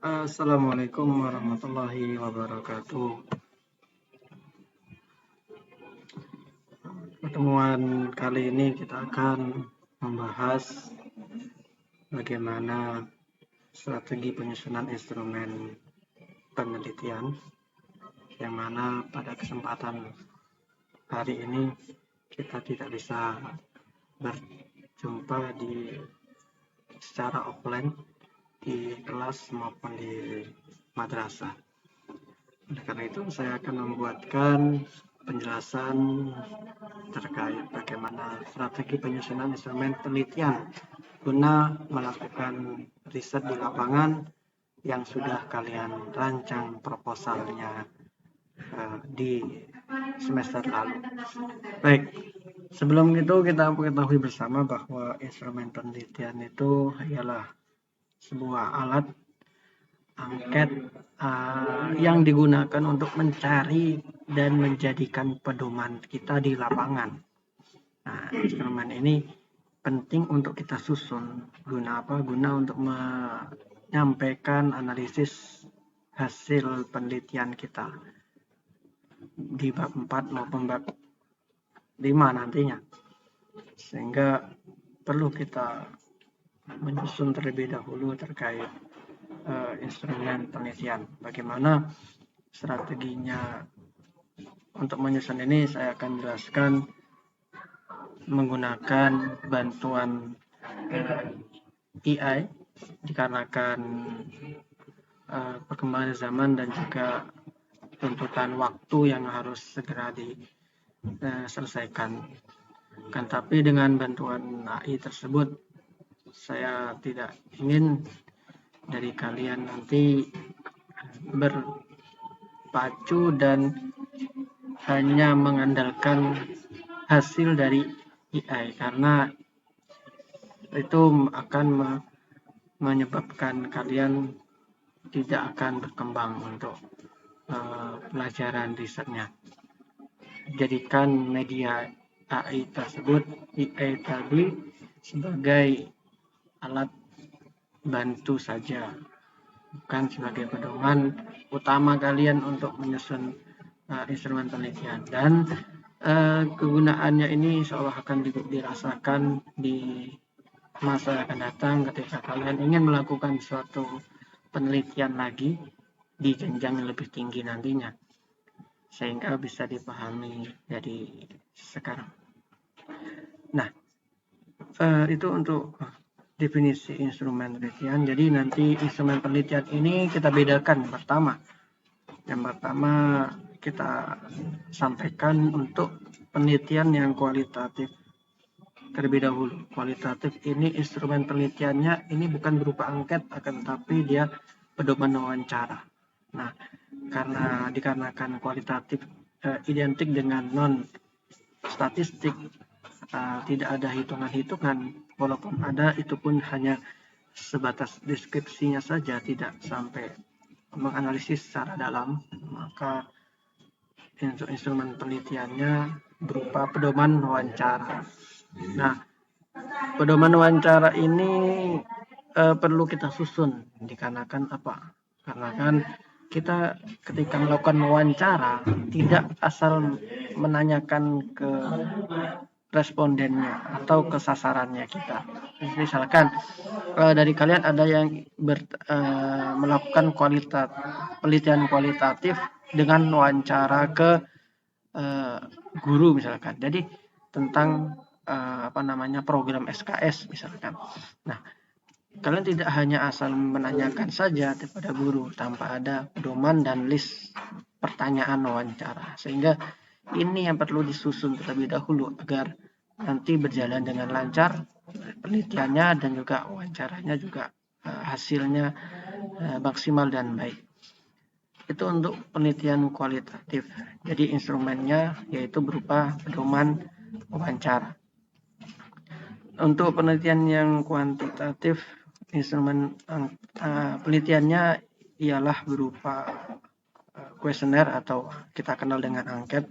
Assalamualaikum warahmatullahi wabarakatuh. Pertemuan kali ini kita akan membahas bagaimana strategi penyusunan instrumen penelitian, yang mana pada kesempatan hari ini kita tidak bisa berjumpa secara offline di kelas maupun di madrasah. Oleh karena itu, saya akan membuatkan penjelasan terkait bagaimana strategi penyusunan instrumen penelitian guna melakukan riset di lapangan yang sudah kalian rancang proposalnya di semester lalu. Baik, sebelum itu kita ketahui bersama bahwa instrumen penelitian itu ialah sebuah alat angket yang digunakan untuk mencari dan menjadikan pedoman kita di lapangan. Nah, instrumen ini penting untuk kita susun. Guna apa? Guna untuk menyampaikan analisis hasil penelitian kita di bab 4 maupun bab 5 nantinya. Sehingga perlu kita menyusun terlebih dahulu terkait instrumen penelitian. Bagaimana strateginya untuk menyusun ini saya akan jelaskan menggunakan bantuan AI dikarenakan perkembangan zaman dan juga tuntutan waktu yang harus segera diselesaikan. Kan tapi dengan bantuan AI tersebut saya tidak ingin dari kalian nanti berpacu dan hanya mengandalkan hasil dari AI, karena itu akan menyebabkan kalian tidak akan berkembang untuk pelajaran risetnya. Jadikan media AI tersebut, AI tadi, sebagai alat bantu saja, bukan sebagai pedoman utama kalian untuk menyusun instrumen penelitian. Dan kegunaannya ini insya Allah akan dirasakan di masa akan datang ketika kalian ingin melakukan suatu penelitian lagi di jenjang yang lebih tinggi nantinya, sehingga bisa dipahami dari sekarang. Nah, itu untuk definisi instrumen penelitian. Jadi nanti instrumen penelitian ini kita bedakan. Yang pertama kita sampaikan untuk penelitian yang kualitatif terlebih dahulu. Kualitatif ini instrumen penelitiannya ini bukan berupa angket, akan tetapi dia pedoman wawancara. Nah, dikarenakan kualitatif identik dengan non statistik, tidak ada hitungan-hitungan, walaupun ada itu pun hanya sebatas deskripsinya saja, tidak sampai menganalisis secara dalam, maka instrumen penelitiannya berupa pedoman wawancara. Nah, pedoman wawancara ini perlu kita susun dikarenakan apa? Karena kan kita ketika melakukan wawancara tidak asal menanyakan ke respondennya atau ke sasarannya kita. Misalkan dari kalian ada yang melakukan penelitian kualitatif dengan wawancara ke guru misalkan. Jadi tentang program SKS misalkan. Nah, kalian tidak hanya asal menanyakan saja kepada guru tanpa ada pedoman dan list pertanyaan wawancara, sehingga ini yang perlu disusun terlebih dahulu agar nanti berjalan dengan lancar penelitiannya dan juga wawancaranya juga hasilnya maksimal dan baik. Itu untuk penelitian kualitatif. Jadi instrumennya yaitu berupa pedoman wawancara. Untuk penelitian yang kuantitatif, instrumen penelitiannya ialah berupa kuesioner atau kita kenal dengan angket,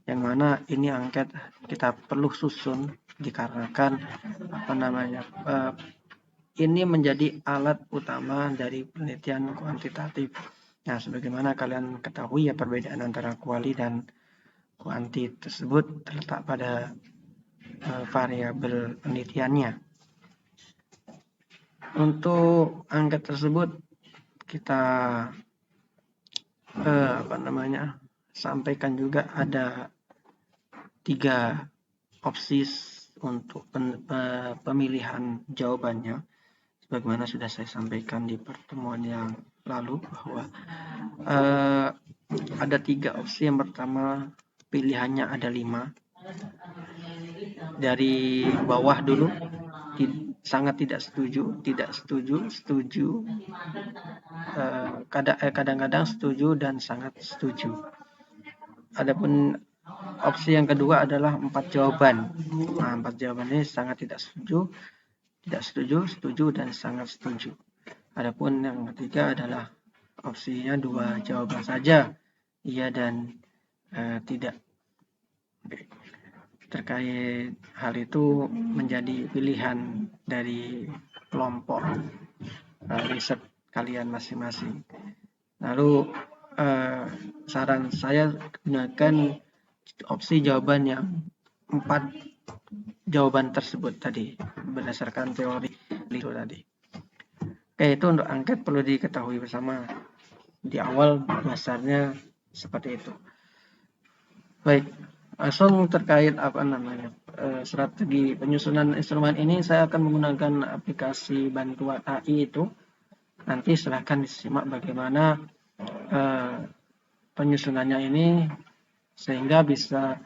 yang mana ini angket kita perlu susun dikarenakan ini menjadi alat utama dari penelitian kuantitatif. Nah, sebagaimana kalian ketahui ya, perbedaan antara kuali dan kuanti tersebut terletak pada variabel penelitiannya. Untuk angka tersebut kita sampaikan juga ada 3 opsi untuk pemilihan jawabannya. Sebagaimana sudah saya sampaikan di pertemuan yang lalu bahwa ada 3 opsi. Yang pertama, pilihannya ada 5. Dari bawah dulu, sangat tidak setuju, tidak setuju, setuju, kadang-kadang setuju dan sangat setuju. Adapun opsi yang kedua adalah 4 jawaban. Nah, 4 jawaban ini sangat tidak setuju, setuju, dan sangat setuju. Adapun yang ketiga adalah opsinya 2 jawaban saja, iya dan tidak. Terkait hal itu menjadi pilihan dari kelompok riset kalian masing-masing. Lalu saran saya gunakan opsi jawaban yang 4 jawaban tersebut tadi berdasarkan teori itu tadi. Oke, itu untuk angket perlu diketahui bersama di awal dasarnya seperti itu. Baik, langsung terkait strategi penyusunan instrumen ini, saya akan menggunakan aplikasi bantuan AI itu. Nanti silahkan disimak bagaimana penyusunannya ini sehingga bisa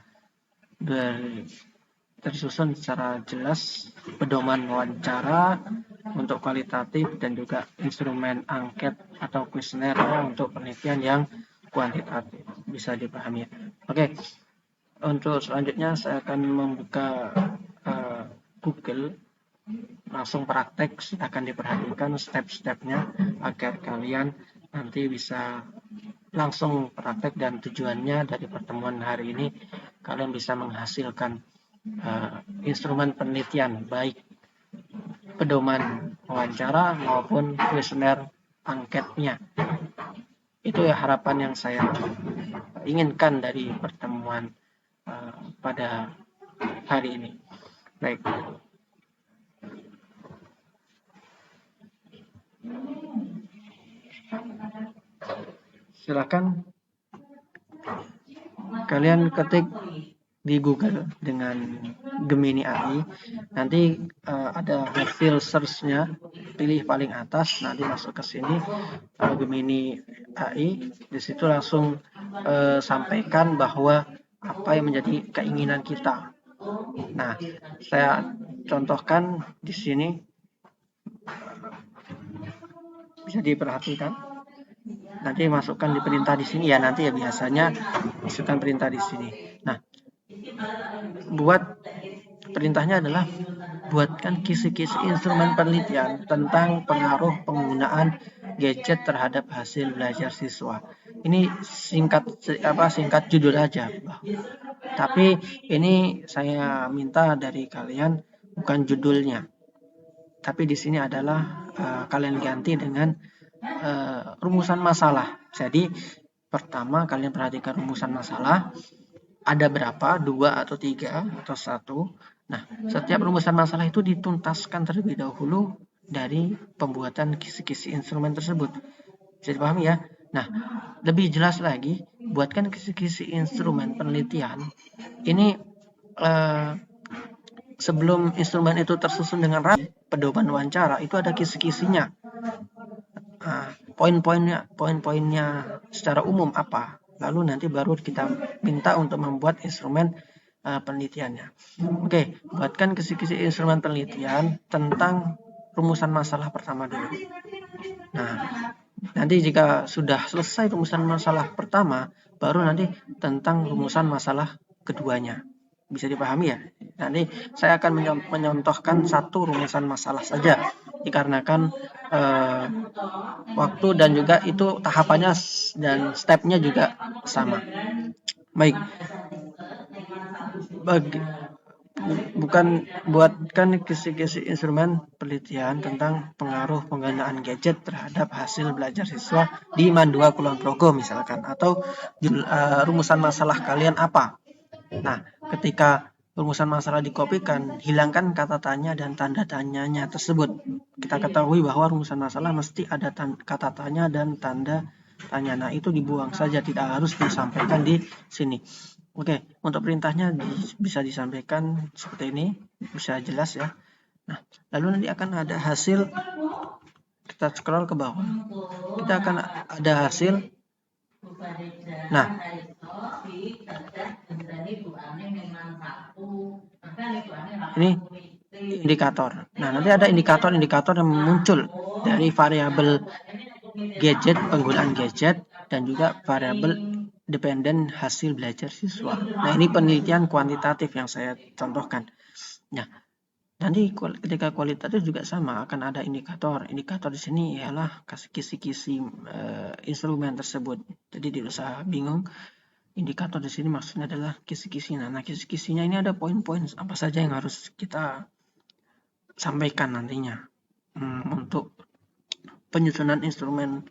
tersusun secara jelas pedoman wawancara untuk kualitatif dan juga instrumen angket atau kuesioner untuk penelitian yang kuantitatif, bisa dipahami. Oke, untuk selanjutnya saya akan membuka Google, langsung praktek. Akan diperhatikan step-stepnya agar kalian nanti bisa langsung praktek, dan tujuannya dari pertemuan hari ini kalian bisa menghasilkan instrumen penelitian, baik pedoman wawancara maupun kuesioner angketnya. Itu ya harapan yang saya inginkan dari pertemuan pada hari ini. Baik. Silakan kalian ketik di Google dengan Gemini AI. Nanti ada hasil search-nya, pilih paling atas, nanti masuk ke sini Gemini AI. Di situ langsung sampaikan bahwa apa yang menjadi keinginan kita. Nah, saya contohkan di sini, bisa diperhatikan. Nanti masukkan di perintah di sini ya, nanti ya biasanya masukkan perintah di sini. Nah, buat perintahnya adalah buatkan kisi-kisi instrumen penelitian tentang pengaruh penggunaan gadget terhadap hasil belajar siswa. Ini singkat judul aja. Tapi ini saya minta dari kalian bukan judulnya. Tapi di sini adalah kalian ganti dengan rumusan masalah. Jadi pertama kalian perhatikan rumusan masalah. Ada berapa? 2 atau 3 atau 1. Nah, setiap rumusan masalah itu dituntaskan terlebih dahulu dari pembuatan kisi-kisi instrumen tersebut. Bisa dipahami ya? Nah, lebih jelas lagi, buatkan kisi-kisi instrumen penelitian. Ini sebelum instrumen itu tersusun dengan rapi, pedoman wawancara itu ada kisi-kisinya. Poin-poinnya secara umum apa? Lalu nanti baru kita minta untuk membuat instrumen penelitiannya. Oke, buatkan kisi-kisi instrumen penelitian tentang rumusan masalah pertama dulu. Nah, nanti jika sudah selesai rumusan masalah pertama, baru nanti tentang rumusan masalah keduanya. Bisa dipahami ya? Nanti saya akan menyontohkan satu rumusan masalah saja, dikarenakan waktu dan juga itu tahapannya dan stepnya juga sama. Baik. bukan buatkan kisi-kisi instrumen penelitian tentang pengaruh penggunaan gadget terhadap hasil belajar siswa di Mandua Kulon Progo misalkan, atau rumusan masalah kalian apa. Nah, ketika rumusan masalah dikopikan, hilangkan kata tanya dan tanda tanyanya tersebut. Kita ketahui bahwa rumusan masalah mesti ada kata tanya dan tanda tanya. Nah, itu dibuang saja, tidak harus disampaikan di sini. Oke, untuk perintahnya bisa disampaikan seperti ini, bisa jelas ya. Nah, lalu nanti akan ada hasil, kita scroll ke bawah. Kita akan ada hasil. Nah, ini indikator. Nah, nanti ada indikator-indikator yang muncul dari variabel gadget, penggunaan gadget, dan juga variabel dependen hasil belajar siswa. Nah, ini penelitian kuantitatif yang saya contohkan. Nah, nanti ketika kualitatif juga sama, akan ada indikator. Indikator di sini ialah kisi-kisi instrumen tersebut. Jadi tidak usah bingung. Indikator di sini maksudnya adalah kisi-kisinya. Nah, kisi-kisinya ini ada poin-poin apa saja yang harus kita sampaikan nantinya untuk penyusunan instrumen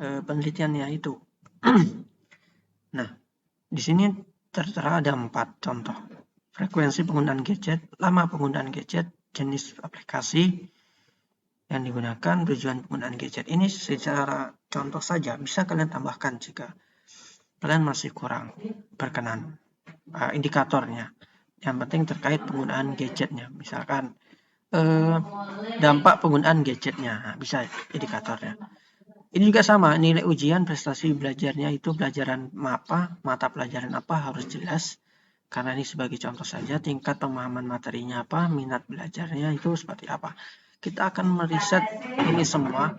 penelitiannya itu. Nah, di sini tertera ada 4 contoh. Frekuensi penggunaan gadget, lama penggunaan gadget, jenis aplikasi yang digunakan, tujuan penggunaan gadget. Ini secara contoh saja, bisa kalian tambahkan jika kalian masih kurang berkenan indikatornya. Yang penting terkait penggunaan gadgetnya. Misalkan dampak penggunaan gadgetnya, nah, bisa indikatornya. Ini juga sama, nilai ujian prestasi belajarnya itu pelajaran apa, mata pelajaran apa harus jelas. Karena ini sebagai contoh saja, tingkat pemahaman materinya apa, minat belajarnya itu seperti apa. Kita akan meriset ini semua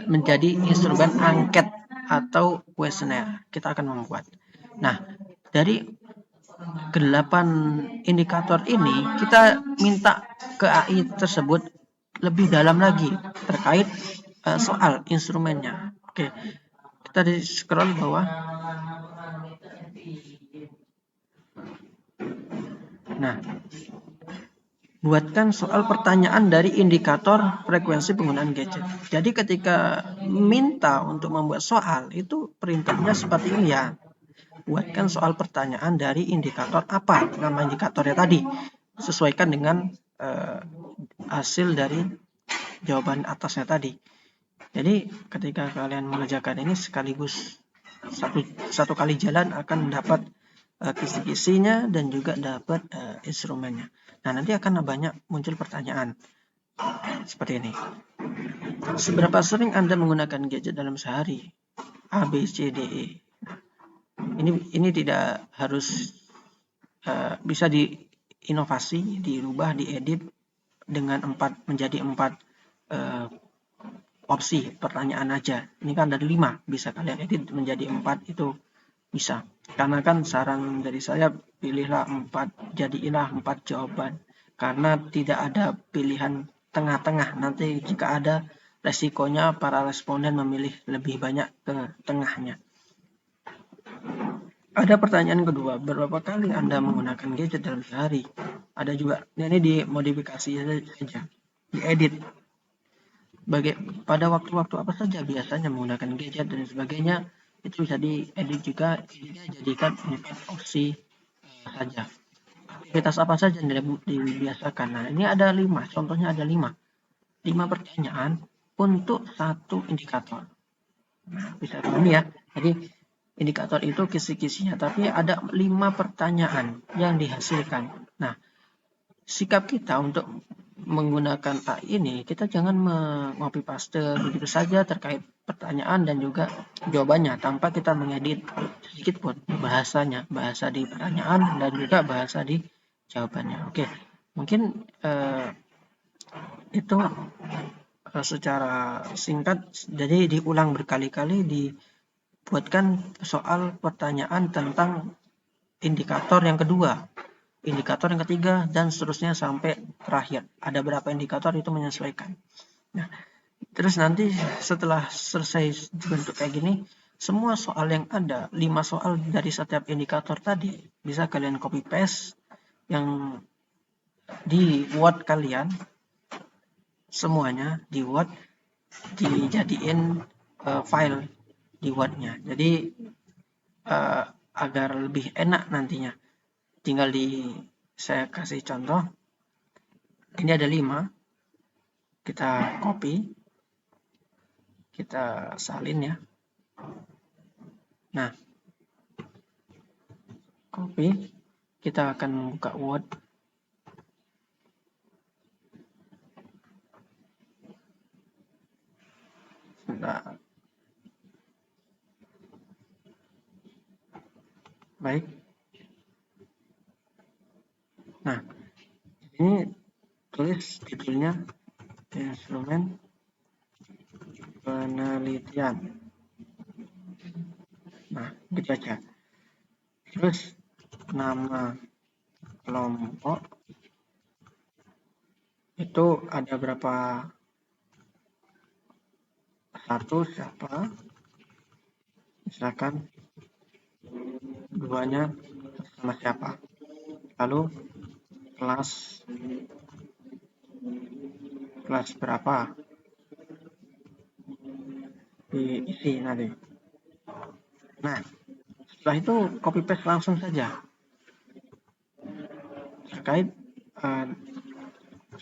menjadi instrumen angket atau kuesioner. Kita akan membuat. Nah, dari 8 indikator ini, kita minta ke AI tersebut lebih dalam lagi terkait soal instrumennya. Oke, kita di scroll bawah. Nah, buatkan soal pertanyaan dari indikator frekuensi penggunaan gadget. Jadi ketika minta untuk membuat soal, itu perintahnya seperti ini ya. Buatkan soal pertanyaan dari indikator apa, nama indikatornya tadi. Sesuaikan dengan hasil dari jawaban atasnya tadi. Jadi ketika kalian mengerjakan ini sekaligus satu kali jalan akan dapat kisi-kisinya dan juga dapat instrumennya. Nah, nanti akan banyak muncul pertanyaan seperti ini. Seberapa sering Anda menggunakan gadget dalam sehari? A, B, C, D, E. Ini tidak harus bisa diinovasi, dirubah, diedit dengan menjadi 4 opsi pertanyaan aja. Ini kan ada 5, bisa kalian edit menjadi 4, itu bisa. Karena kan saran dari saya, pilihlah 4, jadilah 4 jawaban. Karena tidak ada pilihan tengah-tengah. Nanti jika ada, resikonya para responden memilih lebih banyak ke tengahnya. Ada pertanyaan kedua, berapa kali Anda menggunakan gadget dalam sehari? Ada juga, ini dimodifikasi saja, diedit. Pada waktu-waktu apa saja biasanya menggunakan gadget dan sebagainya, itu bisa diedit juga, jadikan 4 opsi saja. Aktivitas apa saja yang dibiasakan? Nah, ini ada 5, contohnya ada 5 pertanyaan untuk 1 indikator. Nah, bisa ini ya. Jadi indikator itu kisi-kisinya, tapi ada 5 pertanyaan yang dihasilkan. Nah, sikap kita untuk menggunakan AI ini, kita jangan copy paste begitu saja terkait pertanyaan dan juga jawabannya tanpa kita mengedit sedikit pun bahasanya, bahasa di pertanyaan dan juga bahasa di jawabannya. Oke, mungkin itu secara singkat. Jadi diulang berkali-kali, dibuatkan soal pertanyaan tentang indikator yang kedua, indikator yang ketiga, dan seterusnya sampai terakhir. Ada berapa indikator itu menyesuaikan. Nah, terus nanti setelah selesai bentuk kayak gini, semua soal yang ada, 5 soal dari setiap indikator tadi, bisa kalian copy paste yang di Word kalian, semuanya di Word dijadiin file di Word-nya. Jadi agar lebih enak nantinya, tinggal saya kasih contoh. Ini ada 5, kita copy, kita salin ya. Nah, copy, kita akan buka Word. Nah, baik. Nah, ini tulis judulnya instrumen penelitian. Nah, gitu aja. Terus nama kelompok itu ada berapa? Satu siapa? Misalkan duanya sama siapa? Lalu kelas berapa? Diisi nanti. Nah, setelah itu copy paste langsung saja terkait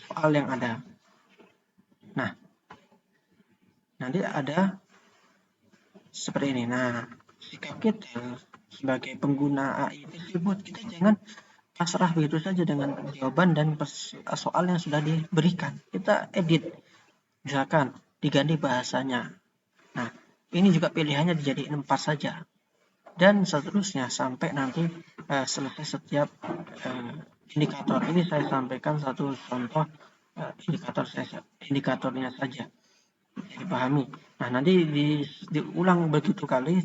soal yang ada. Nah, nanti ada seperti ini. Nah, sikap kita sebagai pengguna AI tersebut, kita jangan pasrah begitu saja dengan jawaban dan soal yang sudah diberikan. Kita edit, misalkan diganti bahasanya. Nah, ini juga pilihannya dijadiin 4 saja. Dan seterusnya sampai nanti selesai setiap indikator. Ini saya sampaikan satu contoh indikatornya saja, dipahami. Nah, nanti diulang begitu kali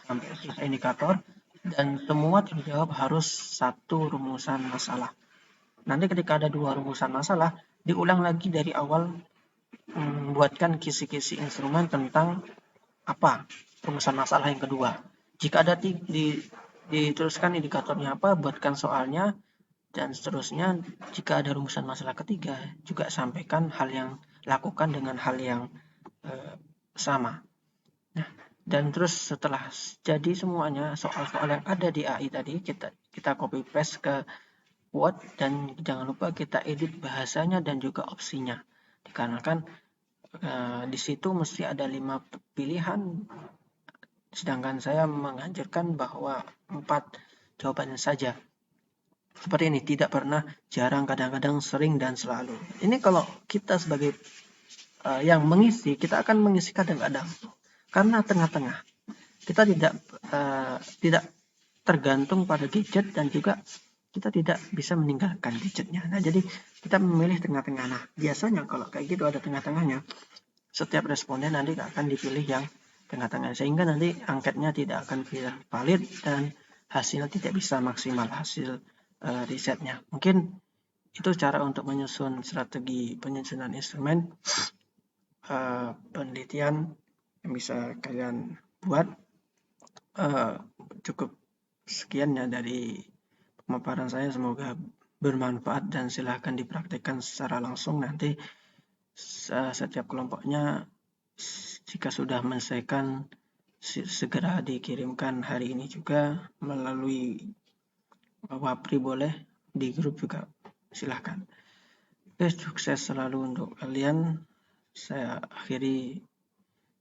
sampai selesai indikator dan semua terjawab harus satu rumusan masalah. Nanti ketika ada 2 rumusan masalah, diulang lagi dari awal, buatkan kisi-kisi instrumen tentang apa rumusan masalah yang kedua. Jika ada dituliskan indikatornya apa, buatkan soalnya, dan seterusnya. Jika ada rumusan masalah ketiga, juga sampaikan lakukan dengan hal yang sama. Nah, dan terus setelah jadi semuanya soal-soal yang ada di AI tadi, kita copy paste ke Word, dan jangan lupa kita edit bahasanya dan juga opsinya. Dikarenakan di situ mesti ada 5 pilihan, sedangkan saya menganjurkan bahwa 4 jawabannya saja. Seperti ini, tidak pernah, jarang, kadang-kadang, sering, dan selalu. Ini kalau kita sebagai yang mengisi, kita akan mengisi kadang-kadang. Karena tengah-tengah. Kita tidak tergantung pada gadget, dan juga kita tidak bisa meninggalkan gadgetnya. Nah, jadi kita memilih tengah-tengah. Nah, biasanya kalau kayak gitu ada tengah-tengahnya, setiap responden nanti akan dipilih yang tengah-tengah, sehingga nanti angketnya tidak akan valid dan hasilnya tidak bisa maksimal, hasil risetnya. Mungkin itu cara untuk menyusun strategi penyusunan instrumen penelitian yang bisa kalian buat. Cukup sekian ya dari pemaparan saya, semoga bermanfaat dan silahkan dipraktikkan secara langsung. Nanti setiap kelompoknya jika sudah menyelesaikan segera dikirimkan hari ini juga melalui Wapri, boleh di grup juga, silahkan. Oke, sukses selalu untuk kalian. Saya akhiri,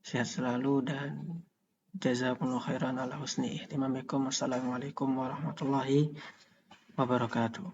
sehat selalu dan jazakumullah khairan ala husni ihtimamikum. Wassalamualaikum warahmatullahi wabarakatuh.